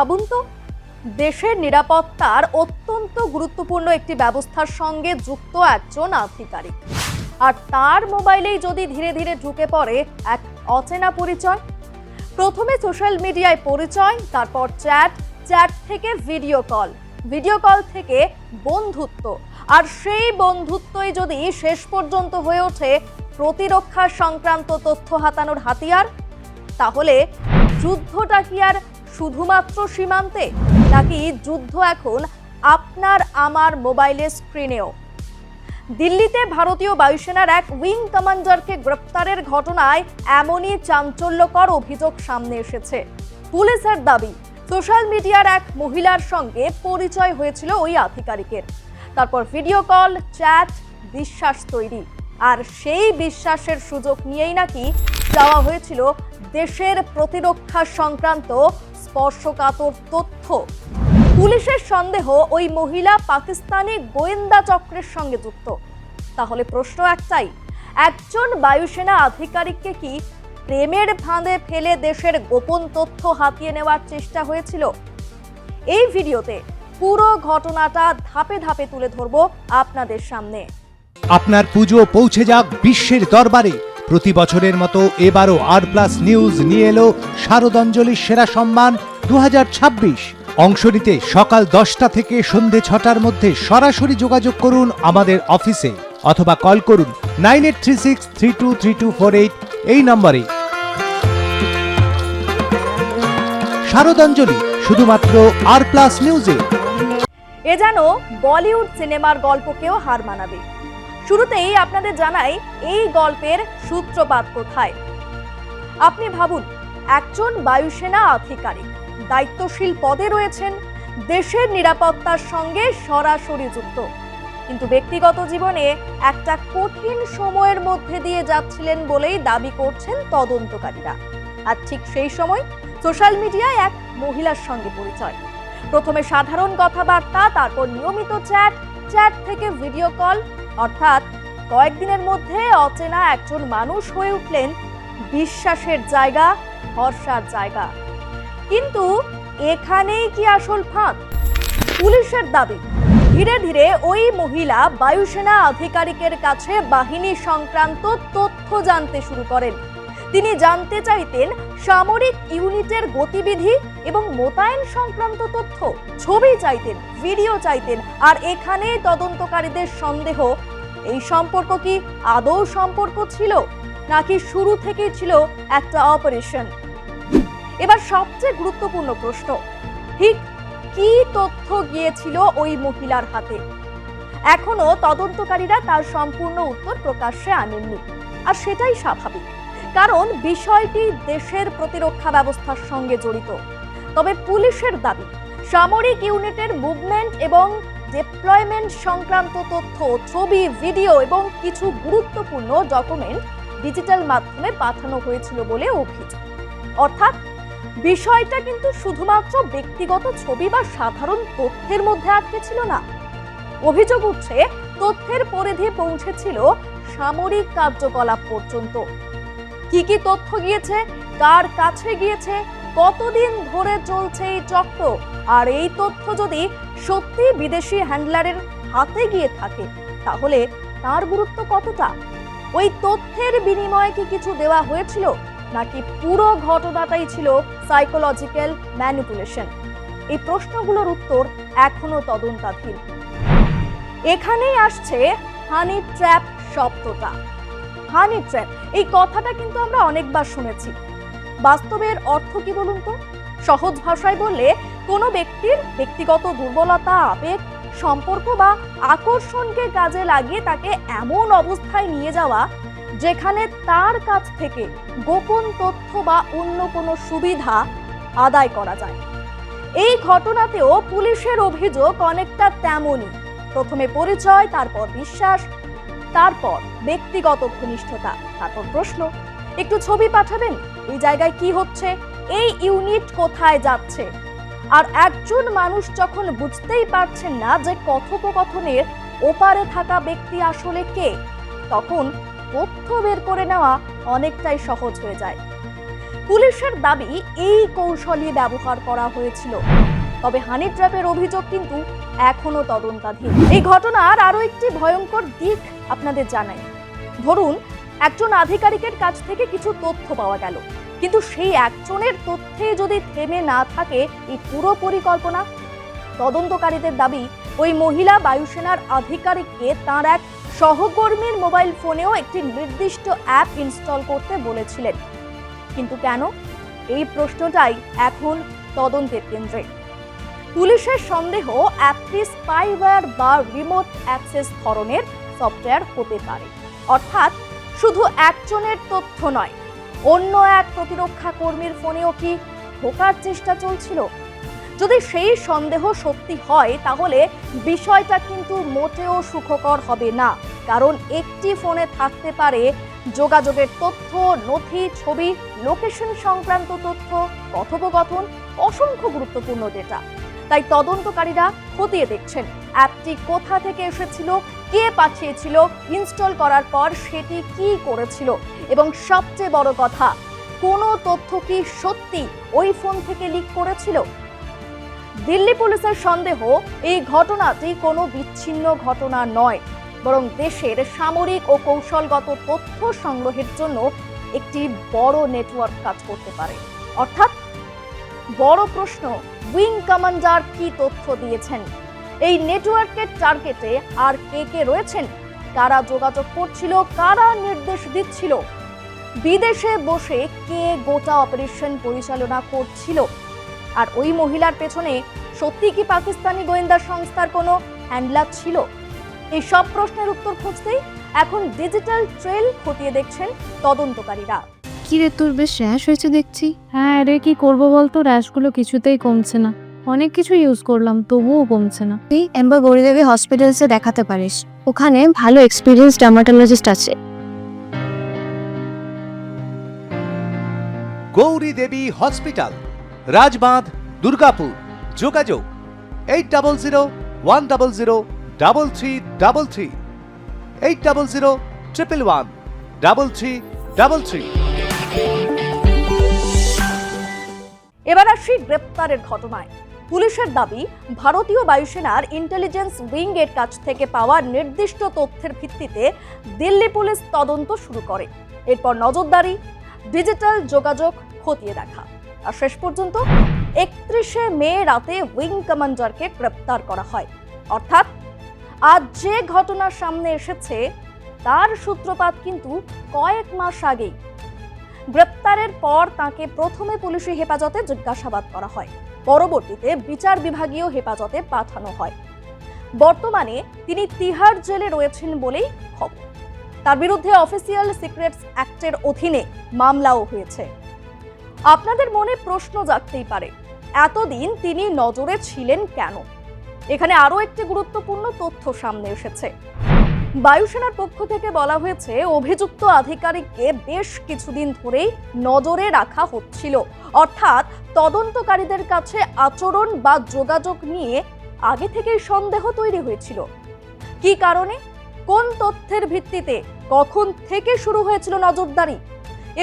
ভাবুন তো, দেশের নিরাপত্তার অত্যন্ত গুরুত্বপূর্ণ একটি ব্যবস্থার সঙ্গে যুক্ত একজন আধিকারিক, আর তার মোবাইলেই যদি ধীরে ধীরে ঢুকে পড়ে এক অচেনা পরিচয়। প্রথমে সোশ্যাল মিডিয়ায় পরিচয়, তারপর চ্যাট থেকে ভিডিও কল থেকে বন্ধুত্ব, আর সেই বন্ধুত্বই যদি শেষ পর্যন্ত হয়ে ওঠে প্রতিরক্ষা সংক্রান্ত তথ্য হাতানোর হাতিয়ার, তাহলে যুদ্ধটা কি আর শুধুমাত্র সীমান্তে, নাকি যুদ্ধ এখন আপনার আমার মোবাইলের স্ক্রিনেও? দিল্লিতে ভারতীয় বায়ুসেনার এক উইং কমান্ডারকে গ্রেপ্তারের ঘটনায় এমনই চাঞ্চল্যকর অভিযোগ সামনে এসেছে। পুলিশের দাবি, সোশ্যাল মিডিয়ার এক মহিলার সঙ্গে পরিচয় হয়েছিল ওই আধিকারিকের, তারপর ভিডিও কল, চ্যাট, বিশ্বাস তৈরি, আর সেই বিশ্বাসের সুযোগ নিয়েই নাকি দেওয়া হয়েছিল দেশের প্রতিরক্ষা সংক্রান্ত স্পর্শকাতর তথ্য। পুলিশের সন্দেহ ওই মহিলা পাকিস্তানি গোয়েন্দা চক্রের সঙ্গে যুক্ত। তাহলে প্রশ্ন একটাই, একজন বায়ুসেনা আধিকারিককে কি প্রেমের ফাঁদে ফেলে দেশের গোপন তথ্য হাতিয়ে নেওয়ার চেষ্টা হয়েছিল? এই ভিডিওতে পুরো ঘটনাটা ধাপে ধাপে তুলে ধরবো আপনাদের সামনে। আপনার পুজো পৌঁছে যাক বিশ্বের দরবারে। প্রতি বছরের মতো এবারও আর+ নিউজ নিয়ে এলো শারদাঞ্জলির সেরা সম্মান 2026। অংশ নিতে সকাল 10টা থেকে সন্ধে 6টার মধ্যে সরাসরি যোগাযোগ করুন আমাদের অফিসে, অথবা কল করুন 9836323248 এই নম্বরে। শারদাঞ্জলি শুধুমাত্র আর+ নিউজে। এ যেন বলিউড সিনেমার গল্পকেও হার মানাবে। শুরুতেই আপনাদের জানাই এই গল্পের সূত্রপাত কোথায়। আপনি ভাবুন, একজন বায়ুসেনা আধিকারিক দায়িত্বশীল পদে রয়েছেন, দেশের নিরাপত্তার সঙ্গে সরাসরি যুক্ত, কিন্তু ব্যক্তিগত জীবনে একটা কঠিন সময়ের মধ্যে দিয়ে যাচ্ছিলেন বলেই দাবি করছেন তদন্তকারীরা। আর ঠিক সেই সময় সোশ্যাল মিডিয়ায় এক মহিলার সঙ্গে পরিচয়। প্রথমে সাধারণ কথাবার্তা, তারপর নিয়মিত চ্যাট থেকে ভিডিও কল, অর্থাৎ কয়েকদিনের মধ্যে অচেনা একজন মানুষ হয়ে উঠলেন বিশ্বাসের জায়গা, ভরসার জায়গা। কিন্তু এখানেই কি আসল ফাঁদ? পুলিশের দাবি, ধীরে ধীরে ওই মহিলা বায়ুসেনা আধিকারিকের কাছে বাহিনী সংক্রান্ত তথ্য জানতে শুরু করেন। তিনি জানতে চাইতেন সামরিক ইউনিটের গতিবিধি এবং মোতায়েন সংক্রান্ত তথ্য, ছবি চাইতেন, ভিডিও চাইতেন। আর এখানেই তদন্তকারীদের সন্দেহ, এই সম্পর্ক কি আদৌ সম্পর্ক ছিল, নাকি শুরু থেকেই ছিল একটা অপারেশন? এবার সবচেয়ে গুরুত্বপূর্ণ প্রশ্ন, ঠিক কি তথ্য গিয়েছিল ওই মহিলার হাতে? এখনো তদন্তকারীরা তার সম্পূর্ণ উত্তর প্রকাশ্যে আনেননি, আর সেটাই স্বাভাবিক, কারণ বিষয়টি দেশের প্রতিরক্ষা ব্যবস্থার সঙ্গে জড়িত। তবে পুলিশের দাবি, সামরিক ইউনিটের মুভমেন্ট এবং ডিপ্লয়মেন্ট সংক্রান্ত তথ্য, ছবি, ভিডিও এবং কিছু গুরুত্বপূর্ণ ডকুমেন্ট ডিজিটাল মাধ্যমে পাঠানো হয়েছিল বলে অভিযোগ। অর্থাৎ বিষয়টা কিন্তু শুধুমাত্র ব্যক্তিগত ছবি বা সাধারণ তথ্যের মধ্যে আটকে ছিল না। অভিযোগ উঠছে তথ্যের পরিধি পৌঁছেছিল সামরিক কার্যকলাপ পর্যন্ত। কি কি তথ্য গিয়েছে, কার কাছে গিয়েছে, কতদিন ধরে চলছে এই চক্র, আর এই তথ্য যদি সত্যি বিদেশি হ্যান্ডলারের হাতে গিয়ে থাকে, তাহলে তার গুরুত্ব কতটা? ওই তথ্যের বিনিময়ে কি কিছু দেওয়া হয়েছিল, নাকি পুরো ঘটনাটাই ছিল সাইকোলজিক্যাল ম্যানিপুলেশন? এই প্রশ্নগুলোর উত্তর এখনো তদন্তাধীন। এখানেই আসছে হানি ট্র্যাপ শব্দটা। হানি ট্র্যাপ, এই কথাটা কিন্তু আমরা অনেকবার শুনেছি। বাস্তবের অর্থ কি বলুন তো? সহজ ভাষায় বললে, কোনো ব্যক্তির ব্যক্তিগত দুর্বলতা, আবেগ, সম্পর্ক বা আকর্ষণকে কাজে লাগিয়ে তাকে এমন অবস্থায় নিয়ে যাওয়া যেখানে তার কাছ থেকে গোপন তথ্য বা অন্য কোনো সুবিধা আদায় করা যায়। এই ঘটনাতেও পুলিশের অভিযোগ অনেকটা তেমনই। প্রথমে পরিচয়, তারপর বিশ্বাস, তারপর ব্যক্তিগত ঘনিষ্ঠতা, তারপর প্রশ্ন, একটু ছবি পাঠাবেন, এই জায়গায় কি হচ্ছে, এই ইউনিট কোথায় যাচ্ছে। আর একজন মানুষ যখন বুঝতেই পারছেন না যে কথোপকথনের ওপারে থাকা ব্যক্তি আসলে কে, তখন তথ্য বের করে নেওয়া অনেকটাই সহজ হয়ে যায়। পুলিশের দাবি এই কৌশলই ব্যবহার করা হয়েছিল। তবে হানি ট্র্যাপের অভিযোগ কিন্তু এখনো তদন্তাধীন। এই ঘটনার আরো একটি ভয়ঙ্কর দিক আপনাদের জানাই। ধরুন একজন আধিকারিকের কাছ থেকে কিছু তথ্য পাওয়া গেল, কিন্তু সেই একজনের তথ্যে যদি থেমে না থাকে এই পুরো পরিকল্পনা। তদন্তকারীদের দাবি ওই মহিলা বায়ুসেনার আধিকারিককে তার এক সহকর্মীর মোবাইল ফোনেও একটি নির্দিষ্ট অ্যাপ ইনস্টল করতে বলেছিলেন। কিন্তু কেন? এই প্রশ্নটাই এখন তদন্তের কেন্দ্রে। পুলিশের সন্দেহ অ্যাপটি স্পাইওয়্যার বা রিমোট অ্যাক্সেস ধরনের সফটওয়্যার হতে পারে। অর্থাৎ শুধু একজনের তথ্য নয়, অন্য এক প্রতিরক্ষা কর্মীর ফোনেও কি ঢোকার চেষ্টা চলছিল? যদি সেই সন্দেহ সত্যি হয় তাহলে বিষয়টা কিন্তু মোটেও সুখকর হবে না। কারণ একটি ফোনে থাকতে পারে যোগাযোগের তথ্য, নথি, ছবি, লোকেশন সংক্রান্ত তথ্য, কথোপকথন, অসংখ্য গুরুত্বপূর্ণ ডেটা। তাই তদন্তকারীরা খতিয়ে দেখছেন অ্যাপটি কোথা থেকে এসেছিল, কে পাঠিয়েছিল, ইনস্টল করার পর সেটি কি করেছিল, এবং সবচেয়ে বড় কথা, কোনো তথ্য কি সত্যি ওই ফোন থেকে লিক করেছিল। দিল্লি পুলিশের সন্দেহ এই ঘটনাটি কোনো বিচ্ছিন্ন ঘটনা নয়, বরং দেশের সামরিক ও কৌশলগত তথ্য সংগ্রহের জন্য একটি বড় নেটওয়ার্ক কাজ করতে পারে। অর্থাৎ বড় প্রশ্ন, উইং কমান্ডার কি তথ্য দিয়েছেন? এই নেটওয়ার্কের টার্গেটে আর কে কে রয়েছেন? কারা যোগাযোগ করছিল? কারা নির্দেশ দিচ্ছিল? বিদেশে বসে কে গোটা অপারেশন পরিচালনা করছিল? আর ওই মহিলার পেছনে সত্যি কি পাকিস্তানি গোয়েন্দা সংস্থার কোনো হ্যান্ডলার ছিল? এই সব প্রশ্নের উত্তর খুঁজতেই এখন ডিজিটাল ট্রেল খতিয়ে দেখছেন তদন্তকারীরা। কি রে, তোর বেশ র্যাশ হয়েছে দেখছি। হ্যাঁ রে, কি করবো বলতো, র্যাশগুলো কিছুতেই কমছে না। অনেক কিছু ইউজ করলাম তবুও কমছে না। তুই এম্বার গৌরীদেবী হসপিটালসে দেখাতে পারিস, ওখানে ভালো এক্সপিরিয়েন্স ডার্মাটোলজিস্ট আছে। গৌরী দেবী হসপিটাল, রাজবাঁধ, দুর্গাপুর। যোগাযোগ 8001003333, 8001113333। এবার আসি গ্রেপ্তারের ঘটনায়। পুলিশের দাবি ভারতীয় বায়ুসেনার ইন্টেলিজেন্স উইং এর কাছ থেকে পাওয়া নির্দিষ্ট তথ্যের ভিত্তিতে দিল্লি পুলিশ তদন্ত শুরু করে। এরপর নজরদারি, ডিজিটাল যোগাযোগ খতিয়ে দেখা, আর শেষ পর্যন্ত 31শে মে রাতে উইং কমান্ডারকে গ্রেপ্তার করা হয়। অর্থাৎ আজ যে ঘটনা সামনে এসেছে তার সূত্রপাত কিন্তু কয়েক মাস আগেই। গ্রেপ্তারের পর তাকে প্রথমে পুলিশি হেফাজতে জিজ্ঞাসাবাদ করা হয়, পরবর্তীতে বিচার বিভাগীয় হেফাজতে পাঠানো হয়। বর্তমানে তিনি তিহার জেলে রয়েছেন বলেই খবর। তার বিরুদ্ধে অফিসিয়াল সিক্রেটস অ্যাক্টের অধীনে মামলাও হয়েছে। আপনাদের মনে প্রশ্ন জাগতেই পারে, এতদিন তিনি নজরে ছিলেন কেন? এখানে আরো একটি গুরুত্বপূর্ণ তথ্য সামনে এসেছে। বায়ুসেনার পক্ষ থেকে বলা হয়েছে অভিযুক্ত আধিকারিককে বেশ কিছুদিন ধরেই নজরে রাখা হচ্ছিল। অর্থাৎ তদন্তকারীদের কাছে আচরণ বা যোগাযোগ নিয়ে আগে থেকেই সন্দেহ তৈরি হয়েছিল। কি কারণে, কোন তথ্যের ভিত্তিতে, কখন থেকে শুরু হয়েছিল নজরদারি,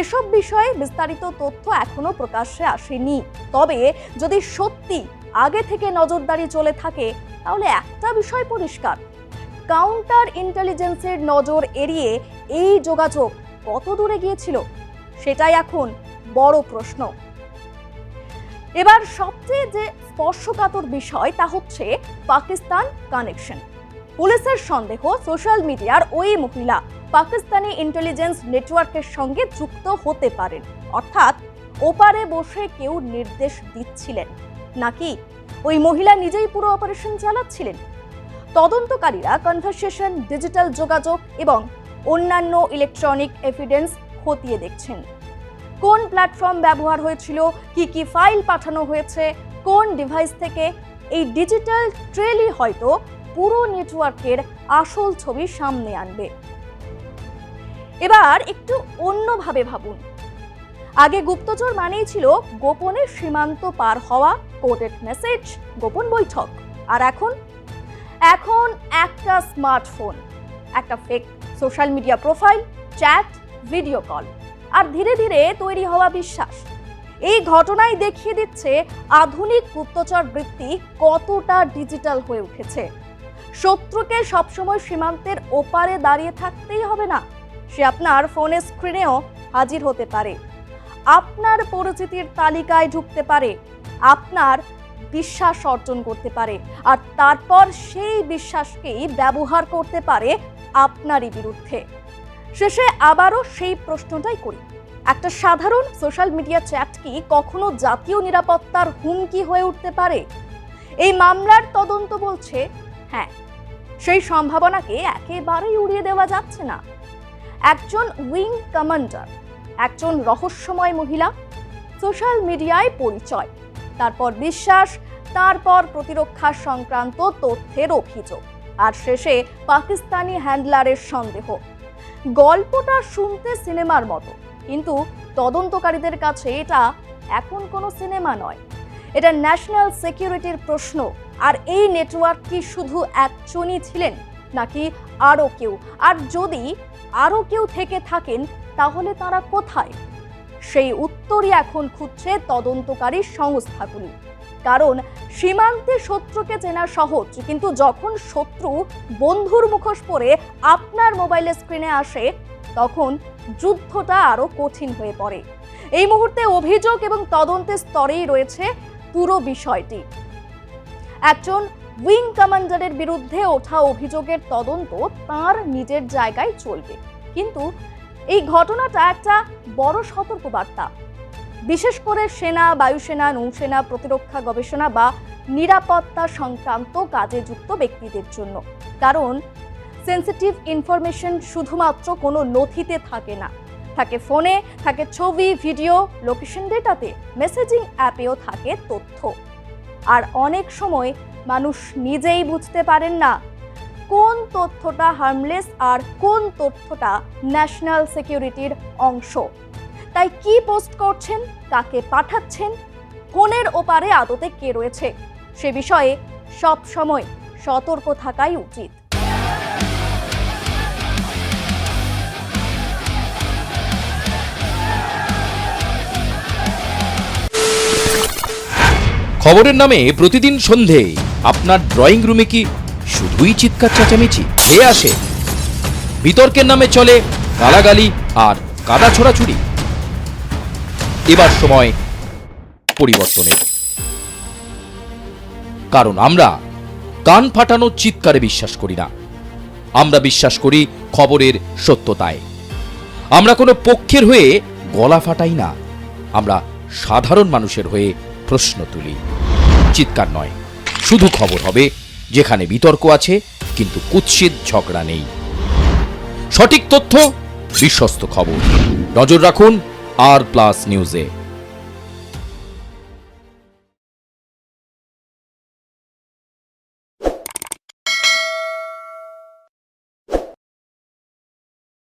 এসব বিষয়ে বিস্তারিত তথ্য এখনো প্রকাশ্যে আসেনি। তবে যদি সত্যি আগে থেকে নজরদারি চলে থাকে তাহলে একটা বিষয় পরিষ্কার, কাউন্টার ইন্টেলিজেন্সের নজর এড়িয়ে এই যোগাযোগ কত দূরে গিয়েছিল সেটাই এখন বড় প্রশ্ন। এবার সবচেয়ে যে স্পর্শকাতর বিষয় তা হচ্ছে পাকিস্তান কানেকশন। পুলিশের সন্দেহ সোশ্যাল মিডিয়ার ওই মহিলা পাকিস্তানি ইন্টেলিজেন্স নেটওয়ার্কের সঙ্গে যুক্ত হতে পারেন। অর্থাৎ ওপারে বসে কেউ নির্দেশ দিচ্ছিলেন, নাকি ওই মহিলা নিজেই পুরো অপারেশন চালাচ্ছিলেন? তদন্তকারীরা কনভারসেশন, ডিজিটাল যোগাযোগ এবং অন্যান্য ইলেকট্রনিক এভিডেন্স খতিয়ে দেখছেন। কোন প্ল্যাটফর্ম ব্যবহার হয়েছিল, কি কি ফাইল পাঠানো হয়েছে, কোন ডিভাইস থেকে, এই ডিজিটাল ট্রেলই হয়তো পুরো নেটওয়ার্কের আসল ছবি সামনে আনবে। এবার একটু অন্যভাবে ভাবুন। আগে গুপ্তচর মানেই ছিল গোপনে সীমান্ত পার হওয়া, কোডেড মেসেজ, গোপন বৈঠক। আর এখন একটা স্মার্টফোন, একটা fake social media profile, chat, video call, আর ধীরে ধীরে তৈরি হওয়া বিশ্বাস। এই ঘটনাই দেখিয়ে দিচ্ছে আধুনিক গুপ্তচর বৃত্তি কতটা ডিজিটাল হয়ে উঠেছে। শত্রুকে সবসময় সীমান্তের ওপারে দাঁড়িয়ে থাকতেই হবে না, সে আপনার ফোনের স্ক্রিনেও হাজির হতে পারে, আপনার পরিচিতির তালিকায় ঢুকতে পারে, আপনার বিশ্বাস অর্জন করতে পারে, আর তারপর সেই বিশ্বাসকেই ব্যবহার করতে পারে আপনারই বিরুদ্ধে। শেষে আবারও সেই প্রশ্নটাই করি, একটা সাধারণ সোশ্যাল মিডিয়া চ্যাট কি কখনো জাতীয় নিরাপত্তার হুমকি হয়ে উঠতে পারে? এই মামলার তদন্ত বলছে হ্যাঁ, সেই সম্ভাবনাকে একেবারেই উড়িয়ে দেওয়া যাচ্ছে না। একজন উইং কমান্ডার, একজন রহস্যময় মহিলা, সোশ্যাল মিডিয়ায় পরিচয়, তারপর বিশ্বাস, তারপর প্রতিরক্ষা সংক্রান্ত তথ্যের অভিযোগ, আর শেষে পাকিস্তানি হ্যান্ডলারের সন্দেহ। গল্পটা শুনতে সিনেমার মতো, কিন্তু তদন্তকারীদের কাছে এটা এখন কোনো সিনেমা নয়, এটা ন্যাশনাল সিকিউরিটির প্রশ্ন। আর এই নেটওয়ার্ক কি শুধু একজনই ছিলেন নাকি আরও কেউ? আর যদি আরও কেউ থেকে থাকেন তাহলে তারা কোথায়? সেই উত্তরই এখন খুঁজছে তদন্তকারী সংস্থাগুলি। কারণ সীমান্তে শত্রুকে চেনা সহজ, কিন্তু যখন শত্রু বন্ধুর মুখোশ পরে আপনার মোবাইলের স্ক্রিনে আসে তখন যুদ্ধটা আরো কঠিন হয়ে পড়ে। এই মুহূর্তে অভিযোগ এবং তদন্তের স্তরেই রয়েছে পুরো বিষয়টি। একজন উইং কমান্ডারের বিরুদ্ধে ওঠা অভিযোগের তদন্ত তার নিজের জায়গায় চলবে, কিন্তু এই ঘটনাটা একটা বড় সতর্কবার্তা, বিশেষ করে সেনা, বায়ুসেনা, নৌসেনা, প্রতিরক্ষা গবেষণা বা নিরাপত্তা সংক্রান্ত কাজে যুক্ত ব্যক্তিদের জন্য। কারণ সেন্সিটিভ ইনফরমেশন শুধুমাত্র কোনো নথিতে থাকে না, থাকে ফোনে, থাকে ছবি, ভিডিও, লোকেশন ডেটাতে, মেসেজিং অ্যাপেও থাকে তথ্য। আর অনেক সময় মানুষ নিজেই বুঝতে পারেন না কোন তথ্যটা হার্মলেস আর কোন তথ্যটা ন্যাশনাল সিকিউরিটির অংশ। তাই কি পোস্ট করছেন, কাকে পাঠাচ্ছেন, ফোনের ওপারে আদতে কে রয়েছে, সে বিষয়ে সব সময় সতর্ক থাকাই উচিত। খবরের নামে প্রতিদিন সন্ধে আপনার ড্রয়িং রুমে কি শুধুই চিৎকার চেঁচামেচি হয়ে আসে? বিতর্কের নামে চলে গালাগালি আর কাদা ছোড়াছুড়ি। এবার সময় পরিবর্তনের, কারণ আমরা কান ফাটানো চিৎকারে বিশ্বাস করি না, আমরা বিশ্বাস করি খবরের সত্যতায়। আমরা কোনো পক্ষের হয়ে গলা ফাটাই না, আমরা সাধারণ মানুষের হয়ে প্রশ্ন তুলি। চিৎকার নয়, শুধু খবর হবে যেখানে বিতর্ক আছে কিন্তু কুৎসিত ঝগড়া নেই। সঠিক তথ্য, বিশ্বস্ত খবর। নজর রাখুন আর প্লাস নিউজে।